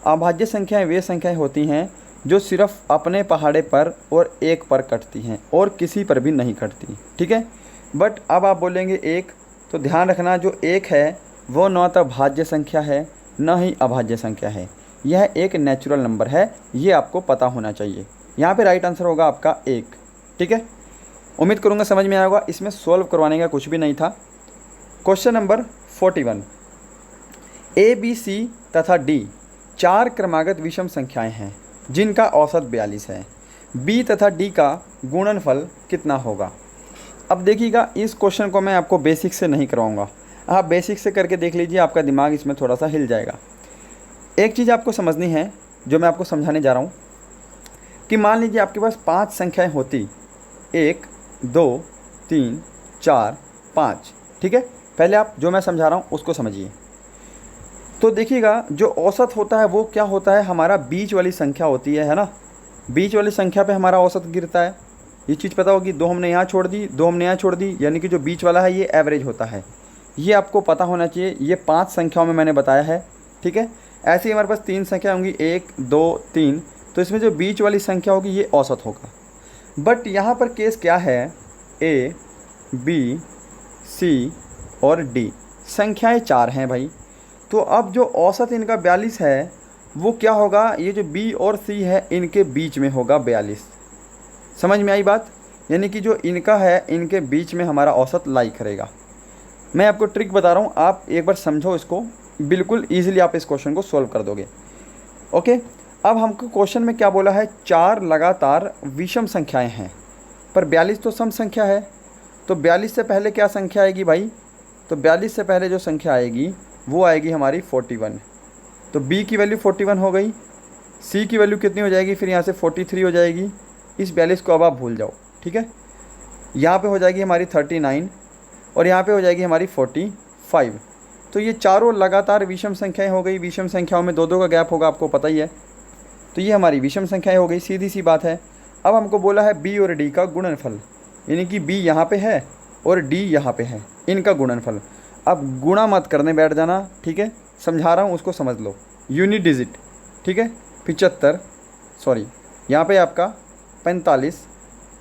Speaker 1: अभाज्य संख्याएं वे संख्याएं होती हैं जो सिर्फ अपने पहाड़े पर और 1 पर कटती हैं और किसी पर भी नहीं कटती। ठीक है, बट अब आप बोलेंगे 1, तो ध्यान रखना जो 1 है वो न तो भाज्य संख्या है न ही अभाज्य संख्या है, यह एक नेचुरल नंबर है, ये आपको पता होना चाहिए। यहाँ पे राइट आंसर होगा आपका 1। ठीक है, उम्मीद करूँगा समझ में आया होगा, इसमें सॉल्व करवाने का कुछ भी नहीं था। क्वेश्चन नंबर 41, ए, बी, सी तथा डी 4 क्रमागत विषम संख्याएं हैं जिनका औसत 42 है। बी तथा डी का गुणनफल कितना होगा। अब देखिएगा इस क्वेश्चन को मैं आपको बेसिक से नहीं करवाऊंगा, आप बेसिक से करके देख लीजिए, आपका दिमाग इसमें थोड़ा सा हिल जाएगा। एक चीज़ आपको समझनी है जो मैं आपको समझाने जा रहा हूँ कि मान लीजिए आपके पास 5 संख्याएं होती, 1, 2, 3, 4, 5। ठीक है, पहले आप जो मैं समझा रहा हूँ उसको समझिए। तो देखिएगा जो औसत होता है वो क्या होता है, हमारा बीच वाली संख्या होती है ना। बीच वाली संख्या पे हमारा औसत गिरता है। ये चीज़ पता होगी, 2 हमने यहाँ छोड़ दी, 2 हमने यहाँ छोड़ दी, यानी कि जो बीच वाला है ये एवरेज होता है। ये आपको पता होना चाहिए, ये 5 संख्याओं में मैंने बताया है। ठीक है, ऐसे ही हमारे पास 3 संख्या होंगी, 1, 2, 3, तो इसमें जो बीच वाली संख्या होगी ये औसत होगा। बट यहाँ पर केस क्या है, ए, बी, सी और डी संख्याएं 4 हैं भाई। तो अब जो औसत इनका 42 है वो क्या होगा, ये जो बी और सी है इनके बीच में होगा 42। समझ में आई बात, यानी कि जो इनका है इनके बीच में हमारा औसत लाई करेगा। मैं आपको ट्रिक बता रहा हूँ, आप एक बार समझो इसको, बिल्कुल ईजिली आप इस क्वेश्चन को सॉल्व कर दोगे। ओके, अब हमको क्वेश्चन में क्या बोला है, 4 लगातार विषम संख्याएं हैं, पर 42 तो सम संख्या है। तो 42 से पहले क्या संख्या आएगी भाई, तो 42 से पहले जो संख्या आएगी वो आएगी हमारी 41। तो b की वैल्यू 41 हो गई, c की वैल्यू कितनी हो जाएगी, फिर यहाँ से 43 हो जाएगी। इस 42 को अब आप भूल जाओ। ठीक है, यहाँ पे हो जाएगी हमारी 39 और यहाँ पे हो जाएगी हमारी 45। तो ये चारों लगातार विषम संख्याएं हो गई। विषम संख्याओं में 2-2 का गैप होगा, आपको पता ही है। तो ये हमारी विषम संख्याएं हो गई, सीधी सी बात है। अब हमको बोला है b और d का गुणनफल, यानी कि b यहाँ पे है और d यहाँ पे है, इनका गुणनफल। अब गुणा मत करने बैठ जाना, ठीक है, समझा रहा हूँ उसको समझ लो। यूनिट डिजिट, ठीक है, 75, सॉरी यहाँ पे आपका 45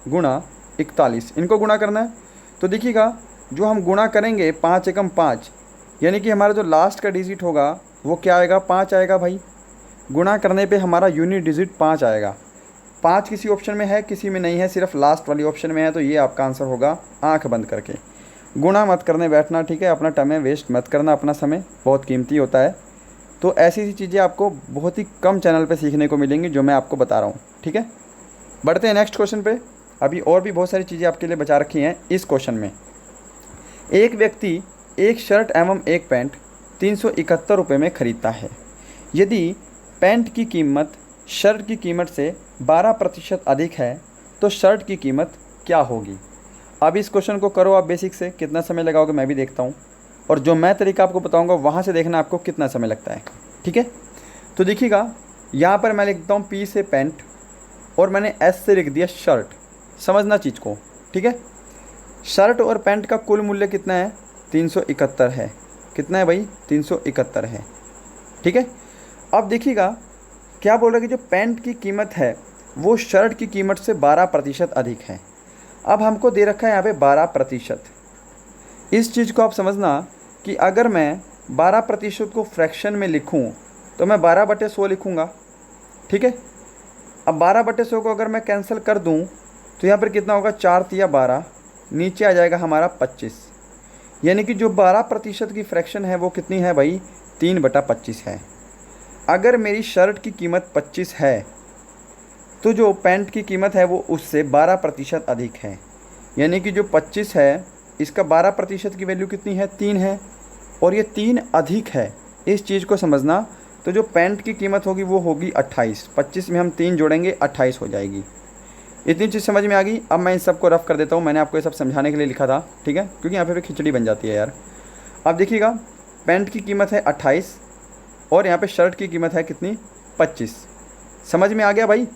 Speaker 1: गुणा 41, इनको गुणा करना है। तो देखिएगा जो हम गुणा करेंगे 5 एकम 5, यानी कि हमारा जो लास्ट का डिजिट होगा वो क्या आएगा, 5 आएगा भाई। गुणा करने पे हमारा यूनिट डिजिट 5 आएगा। 5 किसी ऑप्शन में है, किसी में नहीं है, सिर्फ लास्ट वाली ऑप्शन में है। तो ये आपका आंसर होगा, आंख बंद करके। गुणा मत करने बैठना, ठीक है, अपना टाइम वेस्ट मत करना, अपना समय बहुत कीमती होता है। तो ऐसी चीज़ें आपको बहुत ही कम चैनल पे सीखने को मिलेंगी जो मैं आपको बता रहा हूँ। ठीक है, बढ़ते हैं नेक्स्ट क्वेश्चन पे। अभी और भी बहुत सारी चीज़ें आपके लिए बचा रखी हैं इस क्वेश्चन में। एक व्यक्ति एक शर्ट एवं एक पैंट 371 रुपये में ख़रीदता है। यदि पैंट की कीमत शर्ट की कीमत से 12% अधिक है तो शर्ट की कीमत क्या होगी। अब इस क्वेश्चन को करो आप बेसिक से, कितना समय लगाओगे मैं भी देखता हूँ, और जो मैं तरीका आपको बताऊँगा वहाँ से देखना आपको कितना समय लगता है। ठीक है, तो देखिएगा यहाँ पर मैं लिखता हूँ P से पैंट और मैंने S से लिख दिया शर्ट। समझना चीज़ को, ठीक है। शर्ट और पैंट का कुल मूल्य कितना है, 371 है। कितना है भाई, 371 है। ठीक है, अब देखिएगा क्या बोल रहा है कि जो पैंट की कीमत है वो शर्ट की कीमत से 12% अधिक है। अब हमको दे रखा है यहाँ पे 12%। इस चीज़ को आप समझना कि अगर मैं 12% को फ्रैक्शन में लिखूँ तो मैं 12/100 लिखूँगा। ठीक है, अब 12/100 को अगर मैं कैंसिल कर दूँ तो यहाँ पर कितना होगा, 4 तिया 12, नीचे आ जाएगा हमारा 25। यानी कि जो 12% की फ्रैक्शन है वो कितनी है भाई, 3/25 है। अगर मेरी शर्ट की कीमत 25 है तो जो पैंट की कीमत है वो उससे 12% अधिक है। यानी कि जो 25 है इसका 12% की वैल्यू कितनी है, 3 है। और ये 3 अधिक है, इस चीज़ को समझना। तो जो पैंट की कीमत होगी वो होगी 28, 25 में हम 3 जोड़ेंगे 28 हो जाएगी। इतनी चीज़ समझ में आ गई। अब मैं इन सबको रफ कर देता हूँ, मैंने आपको ये सब समझाने के लिए लिखा था, ठीक है, क्योंकि यहाँ पे भी खिचड़ी बन जाती है यार। अब देखिएगा, पैंट की कीमत है 28 और यहाँ पे शर्ट की कीमत है कितनी, 25। समझ में आ गया भाई।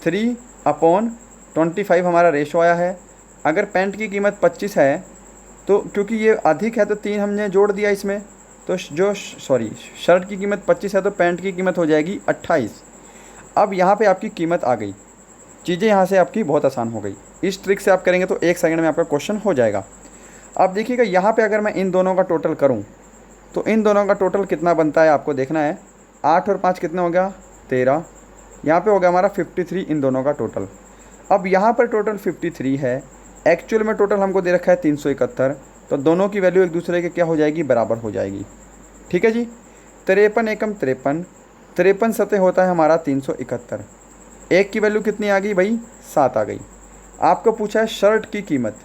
Speaker 1: 3/25 हमारा रेशो आया है। अगर पैंट की कीमत 25 है तो क्योंकि ये अधिक है तो 3 हमने जोड़ दिया इसमें, तो शर्ट की कीमत 25 है तो पैंट की कीमत हो जाएगी 28। अब यहाँ पे आपकी कीमत आ गई, चीज़ें यहाँ से आपकी बहुत आसान हो गई। इस ट्रिक से आप करेंगे तो 1 सेकंड में आपका क्वेश्चन हो जाएगा। अब देखिएगा, यहाँ पे अगर मैं इन दोनों का टोटल करूँ तो इन दोनों का टोटल कितना बनता है आपको देखना है। 8 और 5 कितना हो गया, 13। यहाँ पे हो गया हमारा 53 इन दोनों का टोटल। अब यहाँ पर टोटल 53 है, एक्चुअल में टोटल हमको दे रखा है 371, तो दोनों की वैल्यू एक दूसरे के क्या हो जाएगी, बराबर हो जाएगी। ठीक है जी। 53 एकम 53, 53 सतह होता है हमारा 371। एक की वैल्यू कितनी आ गई भाई, 7 आ गई। आपको पूछा है शर्ट की कीमत,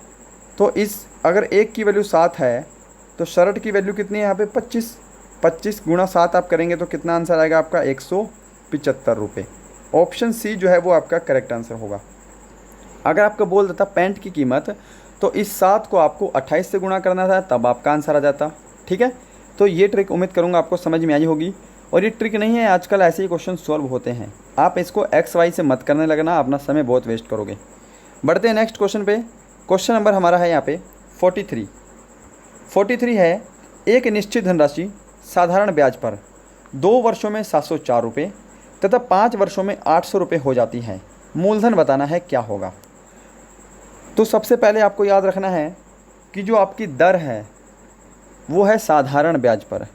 Speaker 1: तो इस अगर एक की वैल्यू 7 है तो शर्ट की वैल्यू कितनी है यहाँ पे 25। 25 गुणा 7 आप करेंगे तो कितना आंसर आएगा आपका, 175 रुपये। ऑप्शन सी जो है वो आपका करेक्ट आंसर होगा। अगर आपको बोल देता पैंट की कीमत, तो इस 7 को आपको 28 से गुणा करना था, तब आपका आंसर आ जाता। ठीक है, तो ये ट्रिक उम्मीद करूँगा आपको समझ में आई होगी। और ये ट्रिक नहीं है, आजकल ऐसे ही क्वेश्चन सॉल्व होते हैं, आप इसको एक्स वाई से मत करने लगना, अपना समय बहुत वेस्ट करोगे। बढ़ते हैं नेक्स्ट क्वेश्चन पे। क्वेश्चन नंबर हमारा है यहाँ पे 43 है, एक निश्चित धनराशि साधारण ब्याज पर 2 वर्षों में 704 रुपये तथा 5 वर्षों में 800 रुपये हो जाती है, मूलधन बताना है, क्या होगा। तो सबसे पहले आपको याद रखना है कि जो आपकी दर है वो है साधारण ब्याज पर,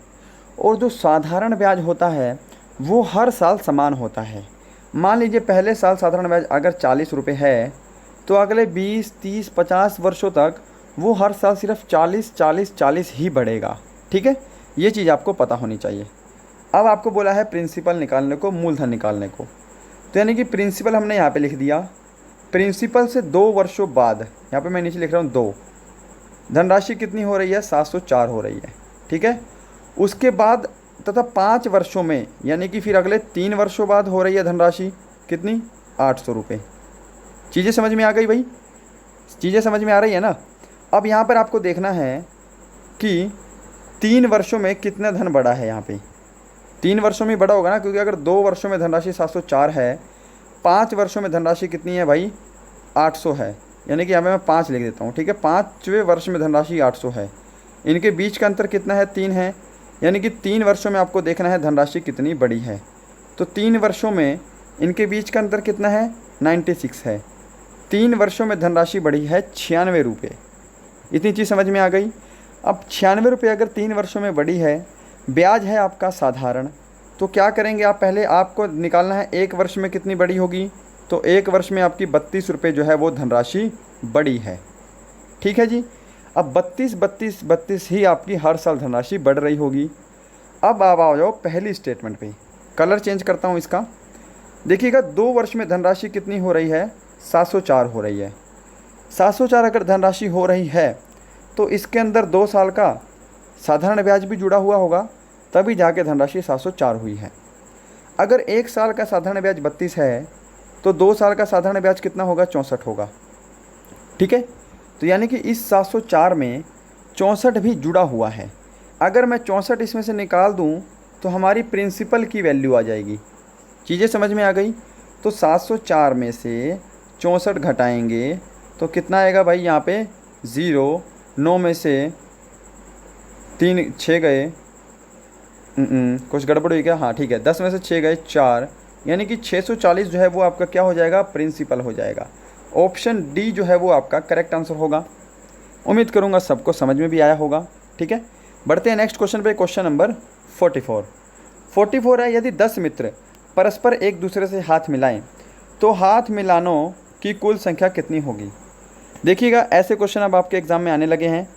Speaker 1: और जो साधारण ब्याज होता है वो हर साल समान होता है। मान लीजिए पहले साल साधारण ब्याज अगर 40 रुपये है तो अगले 20, 30, 50 वर्षों तक वो हर साल सिर्फ 40, 40, 40 ही बढ़ेगा। ठीक है, ये चीज़ आपको पता होनी चाहिए। अब आपको बोला है प्रिंसिपल निकालने को, मूलधन निकालने को, तो यानी कि प्रिंसिपल हमने यहाँ पे लिख दिया। प्रिंसिपल से 2 वर्षों बाद, यहाँ पे मैं नीचे लिख रहा हूँ 2, धनराशि कितनी हो रही है, 704 हो रही है। ठीक है, उसके बाद तथा 5 वर्षों में, यानी कि फिर अगले 3 वर्षों बाद हो रही है धनराशि कितनी, 800 रुपये। चीज़ें समझ में आ गई भाई, चीज़ें समझ में आ रही है ना। अब यहाँ पर आपको देखना है कि 3 वर्षों में कितना धन बढ़ा है। यहाँ पे 3 वर्षों में बढ़ा होगा ना, क्योंकि अगर 2 वर्षों में धनराशि 704 है, 5 वर्षों में धनराशि कितनी है भाई, 800 है। यानी कि यहाँ पे मैं 5 लिख देता हूँ। ठीक है, 5वें वर्ष में धनराशि 800 है, इनके बीच का अंतर कितना है, 3 है। यानी कि 3 वर्षों में आपको देखना है धनराशि कितनी बड़ी है। तो 3 वर्षों में इनके बीच का अंतर कितना है, 96 है। 3 वर्षों में धनराशि बढ़ी है 96 रुपये। इतनी चीज़ समझ में आ गई। अब 96 रुपये अगर 3 वर्षों में बढ़ी है, ब्याज है आपका साधारण, तो क्या करेंगे आप, पहले आपको निकालना है 1 वर्ष में कितनी बड़ी होगी। तो 1 वर्ष में आपकी 32 रुपये जो है वो धनराशि बड़ी है। ठीक है जी। अब 32 ही आपकी हर साल धनराशि बढ़ रही होगी। अब आप आ जाओ पहली स्टेटमेंट पे, कलर चेंज करता हूँ इसका। देखिएगा 2 वर्ष में धनराशि कितनी हो रही है, 704 हो रही है। 704 अगर धनराशि हो रही है तो इसके अंदर 2 साल का साधारण ब्याज भी जुड़ा हुआ होगा, तभी जाके धनराशि 704 हुई है। अगर 1 साल का साधारण ब्याज 32 है तो 2 साल का साधारण ब्याज कितना होगा, 64 होगा। ठीक है, तो यानी कि इस 704 में 64 भी जुड़ा हुआ है। अगर मैं 64 इसमें से निकाल दूं तो हमारी प्रिंसिपल की वैल्यू आ जाएगी। चीज़ें समझ में आ गई। तो 704 में से 64 घटाएंगे तो कितना आएगा भाई, यहाँ पे 0, 9 में से 3 6 गए, कुछ गड़बड़ हुई क्या, हाँ ठीक है, 10 में से 6 गए 4, यानी कि 640 जो है वो आपका क्या हो जाएगा, प्रिंसिपल हो जाएगा। ऑप्शन डी जो है वो आपका करेक्ट आंसर होगा। उम्मीद करूँगा सबको समझ में भी आया होगा। ठीक है, बढ़ते हैं नेक्स्ट क्वेश्चन पे। क्वेश्चन नंबर 44 है, यदि 10 मित्र परस्पर एक दूसरे से हाथ मिलाएं तो हाथ मिलानों की कुल संख्या कितनी होगी। देखिएगा ऐसे क्वेश्चन अब आपके एग्ज़ाम में आने लगे हैं,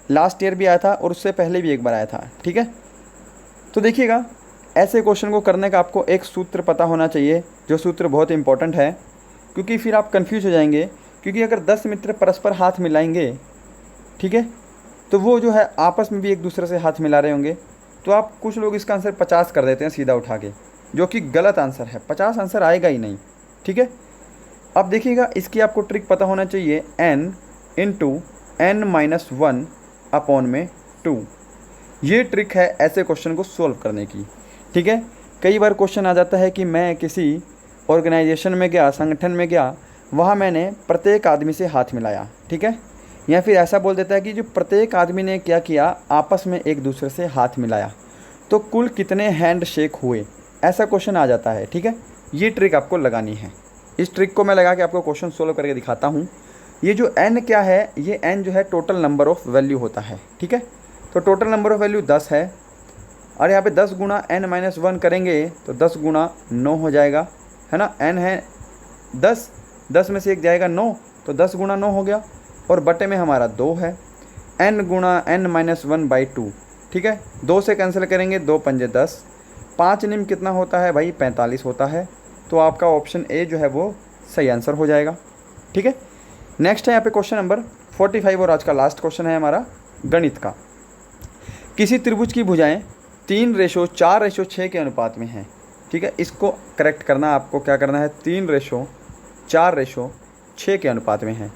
Speaker 1: लास्ट ईयर भी आया था और उससे पहले भी एक बार आया था। ठीक है, तो देखिएगा ऐसे क्वेश्चन को करने का आपको एक सूत्र पता होना चाहिए, जो सूत्र बहुत इंपॉर्टेंट है, क्योंकि फिर आप कंफ्यूज हो जाएंगे। क्योंकि अगर 10 मित्र परस्पर हाथ मिलाएंगे, ठीक है, तो वो जो है आपस में भी एक दूसरे से हाथ मिला रहे होंगे। तो आप कुछ लोग इसका आंसर 50 कर देते हैं सीधा उठा के, जो कि गलत आंसर है। 50 आंसर आएगा ही नहीं, ठीक है। अब देखिएगा, इसकी आपको ट्रिक पता होना चाहिए, n into n minus 1 upon में 2। ये ट्रिक है ऐसे क्वेश्चन को सोल्व करने की, ठीक है। कई बार क्वेश्चन आ जाता है कि मैं किसी ऑर्गेनाइजेशन में गया, संगठन में गया, वहाँ मैंने प्रत्येक आदमी से हाथ मिलाया, ठीक है। या फिर ऐसा बोल देता है कि जो प्रत्येक आदमी ने क्या किया, आपस में एक दूसरे से हाथ मिलाया, तो कुल कितने हैंड शेक हुए, ऐसा क्वेश्चन आ जाता है, ठीक है। ये ट्रिक आपको लगानी है। इस ट्रिक को मैं लगा के आपको क्वेश्चन सोल्व करके दिखाता हूँ। ये जो n क्या है, ये n जो है टोटल नंबर ऑफ़ वैल्यू होता है, ठीक है। तो टोटल नंबर ऑफ़ वैल्यू 10 है, और यहाँ पे 10 गुना n माइनस 1 करेंगे तो 10 गुना 9 हो जाएगा, है ना। n है 10, 10 में से एक जाएगा 9, तो 10 गुना 9 हो गया, और बटे में हमारा 2 है, n Guna n minus 1 by 2, ठीक है। 2 से कैंसिल करेंगे, 2 पंजे 10, 5 निम कितना होता है भाई, 45 होता है। तो आपका ऑप्शन ए जो है वो सही आंसर हो जाएगा, ठीक है। नेक्स्ट है यहाँ पे क्वेश्चन नंबर 45, और आज का लास्ट क्वेश्चन है हमारा गणित का। किसी त्रिभुज की भुजाएं 3:4:6 के अनुपात में हैं, ठीक है। इसको करेक्ट करना, आपको क्या करना है, 3:4:6 के अनुपात में है।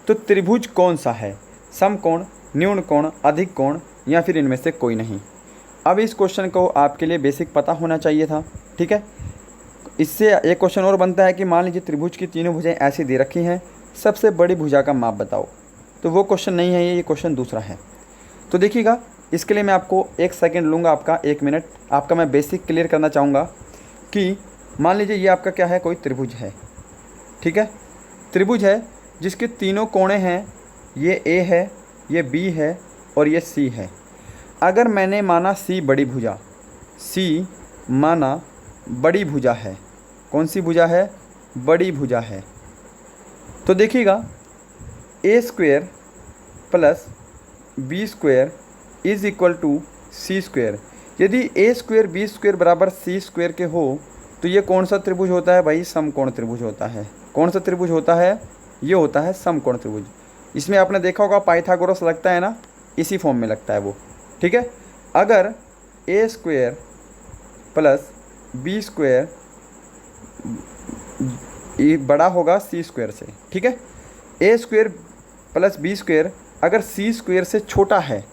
Speaker 1: तो त्रिभुज कौन सा है, समकोण, न्यून कोण, अधिक कोण, या फिर इनमें से कोई नहीं। अब इस क्वेश्चन को आपके लिए बेसिक पता होना चाहिए था, ठीक है। इससे एक क्वेश्चन और बनता है कि मान लीजिए त्रिभुज की तीनों भुजाएं ऐसी दे रखी हैं, सबसे बड़ी भुजा का माप बताओ। तो वो क्वेश्चन नहीं है ये क्वेश्चन दूसरा है। तो देखिएगा, इसके लिए मैं आपको 1 सेकंड लूँगा, आपका 1 मिनट आपका मैं बेसिक क्लियर करना चाहूँगा कि मान लीजिए ये आपका क्या है, कोई त्रिभुज है, ठीक है। त्रिभुज है जिसके तीनों कोणे हैं, ये ए है, ये बी है और ये सी है। अगर मैंने माना सी बड़ी भुजा, सी माना बड़ी भुजा है, कौन सी भुजा है, बड़ी भुजा है, तो देखिएगा A square plus B square is equal to C square. यदि ए स्क्वेयर बी स्क्वेयर बराबर सी स्क्वेयर के हो तो ये कौन सा त्रिभुज होता है भाई, समकोण त्रिभुज होता है। कौन सा त्रिभुज होता है, ये होता है समकोण त्रिभुज। इसमें आपने देखा होगा पाइथागोरस लगता है ना, इसी फॉर्म में लगता है वो, ठीक है। अगर ए स्क्वेयर प्लस बी स्क्वेयर बड़ा होगा सी स्क्वेयर से, ठीक है। ए स्क्वेयर प्लस बी स्क्वेयर अगर सी स्क्वेयर से छोटा है,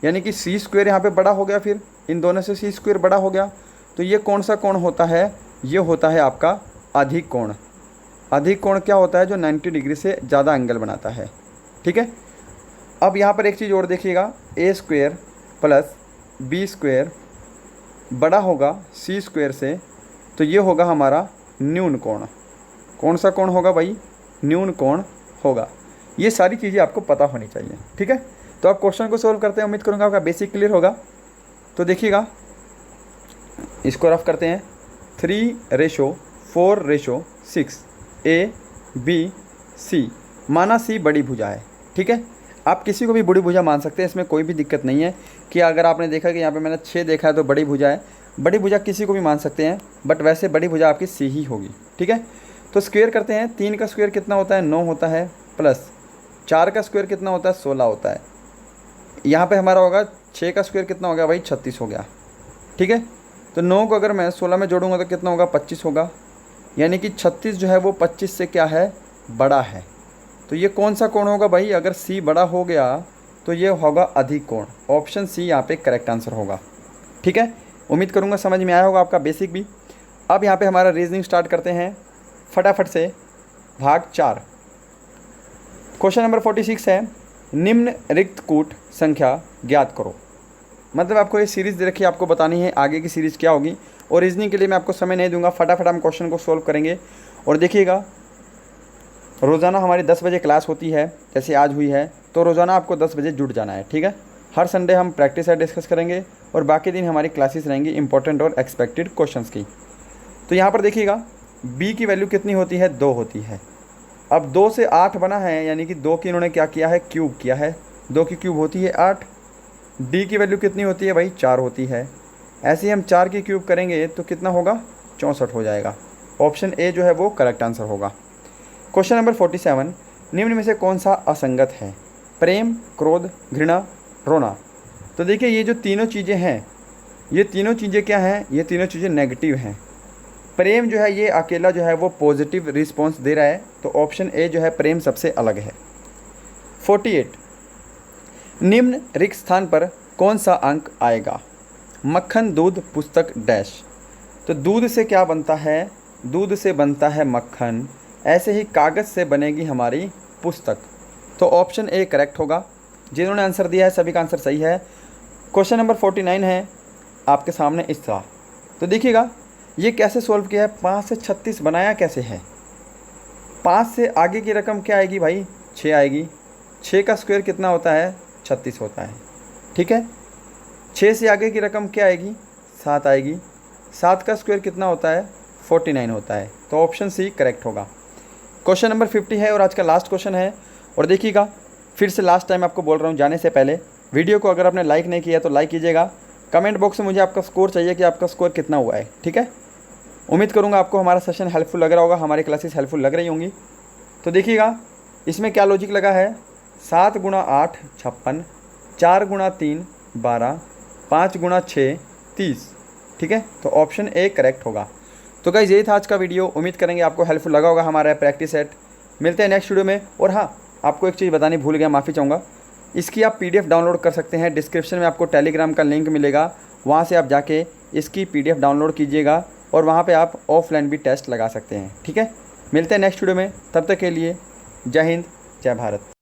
Speaker 1: यानी कि सी स्क्वेयर यहाँ पे बड़ा हो गया, फिर इन दोनों से सी स्क्वेयर बड़ा हो गया, तो ये कौन सा कोण होता है, ये होता है आपका अधिक कोण। अधिक कोण क्या होता है, जो 90 डिग्री से ज़्यादा एंगल बनाता है, ठीक है। अब यहाँ पर एक चीज़ और देखिएगा, A square plus B square बड़ा होगा सी स्क्वेयर से, तो ये होगा हमारा न्यून कोण। कौन सा कोण होगा भाई, न्यून कोण होगा। ये सारी चीज़ें आपको पता होनी चाहिए, ठीक है। तो आप क्वेश्चन को सोल्व करते हैं, उम्मीद करूँगा आपका बेसिक क्लियर होगा। तो देखिएगा, इसको रफ करते हैं, 3:4:6 ए बी सी, माना सी बड़ी भुजा है, ठीक है। आप किसी को भी बड़ी भुजा मान सकते हैं, इसमें कोई भी दिक्कत नहीं है कि अगर आपने देखा कि यहाँ पे मैंने 6 देखा है तो बड़ी भुजा है। बड़ी भुजा किसी को भी मान सकते हैं, बट वैसे बड़ी भुजा आपकी सी ही होगी, ठीक है। तो स्क्वायर करते हैं, 3 का स्क्वायर कितना होता है, 9 होता है, प्लस 4 का स्क्वायर कितना होता है, 16 होता है। यहाँ पे हमारा होगा 6 का स्क्वायर कितना हो गया भाई, 36 हो गया, ठीक है। तो 9 को अगर मैं 16 में जोड़ूंगा तो कितना होगा, 25 होगा। यानी कि 36 जो है वो 25 से क्या है, बड़ा है। तो ये कौन सा कोण होगा भाई, अगर सी बड़ा हो गया तो ये होगा अधिक कोण। ऑप्शन सी यहाँ पे करेक्ट आंसर होगा, ठीक है। उम्मीद करूँगा समझ में आया होगा आपका बेसिक भी। अब यहाँ पे हमारा रीजनिंग स्टार्ट करते हैं फटाफट से। भाग 4, क्वेश्चन नंबर 46 है, निम्न रिक्त कूट संख्या ज्ञात करो। मतलब आपको ये सीरीज़ दे रखी है, आपको बतानी है आगे की सीरीज़ क्या होगी। और रीजनिंग के लिए मैं आपको समय नहीं दूंगा, फटाफट हम क्वेश्चन को सोल्व करेंगे। और देखिएगा, रोज़ाना हमारी 10 बजे क्लास होती है, जैसे आज हुई है, तो रोज़ाना आपको 10 बजे जुड़ जाना है, ठीक है। हर संडे हम प्रैक्टिस है डिस्कस करेंगे, और बाकी दिन हमारी क्लासेस रहेंगी इंपॉर्टेंट और एक्सपेक्टेड क्वेश्चंस की। तो यहाँ पर देखिएगा, b की वैल्यू कितनी होती है, 2 होती है। अब 2 से 8 बना है, यानी कि 2 की इन्होंने क्या किया है, क्यूब किया है। 2 की क्यूब होती है 8। d की वैल्यू कितनी होती है भाई, 4 होती है। ऐसे ही हम 4 की क्यूब करेंगे तो कितना होगा, 64 हो जाएगा। ऑप्शन ए जो है वो करेक्ट आंसर होगा। क्वेश्चन नंबर 47, निम्न में से कौन सा असंगत है, प्रेम, क्रोध, घृणा, रोना। तो देखिए ये जो तीनों चीज़ें हैं, ये तीनों चीज़ें क्या हैं, ये तीनों चीज़ें नेगेटिव हैं। प्रेम जो है ये अकेला जो है वो पॉजिटिव रिस्पॉन्स दे रहा है, तो ऑप्शन ए जो है प्रेम सबसे अलग है। 48, निम्न रिक्त स्थान पर कौन सा अंक आएगा? मक्खन, दूध, पुस्तक, डैश। तो दूध से क्या बनता है? दूध से बनता है मक्खन, ऐसे ही कागज़ से बनेगी हमारी पुस्तक। तो ऑप्शन ए करेक्ट होगा। जिन्होंने आंसर दिया है सभी का आंसर सही है। क्वेश्चन नंबर 49 है आपके सामने इस तरह। तो देखिएगा ये कैसे सॉल्व किया है। 5 से 36 बनाया कैसे है? 5 से आगे की रकम क्या आएगी भाई? 6 आएगी। 6 का स्क्वायर कितना होता है? 36 होता है। ठीक है। 6 से आगे की रकम क्या आएगी? 7 आएगी। 7 का स्क्वायर कितना होता है? 49 होता है। तो ऑप्शन सी करेक्ट होगा। क्वेश्चन नंबर 50 है और आज का लास्ट क्वेश्चन है। और देखिएगा फिर से लास्ट टाइम आपको बोल रहा हूँ जाने से पहले, वीडियो को अगर आपने लाइक नहीं किया तो लाइक कीजिएगा। कमेंट बॉक्स में मुझे आपका स्कोर चाहिए कि आपका स्कोर कितना हुआ है। ठीक है। उम्मीद करूँगा आपको हमारा सेशन हेल्पफुल लग रहा होगा, हमारी क्लासेस हेल्पफुल लग रही होंगी। तो देखिएगा इसमें क्या लॉजिक लगा है। 7 गुणा 8 56, 4 गुणा 3 12, 5 गुणा 6 30। ठीक है। तो ऑप्शन ए करेक्ट होगा। तो गाइस यही था आज का वीडियो। उम्मीद करेंगे आपको हेल्पफुल लगा होगा हमारा प्रैक्टिस सेट। मिलते हैं नेक्स्ट वीडियो में। और हाँ, आपको एक चीज़ बतानी भूल गया, माफ़ी चाहूँगा। इसकी आप PDF डाउनलोड कर सकते हैं। डिस्क्रिप्शन में आपको टेलीग्राम का लिंक मिलेगा, वहाँ से आप जाके इसकी PDF डाउनलोड कीजिएगा और वहाँ पे आप ऑफलाइन भी टेस्ट लगा सकते हैं। ठीक है। मिलते हैं नेक्स्ट वीडियो में, तब तक के लिए जय हिंद, जय भारत।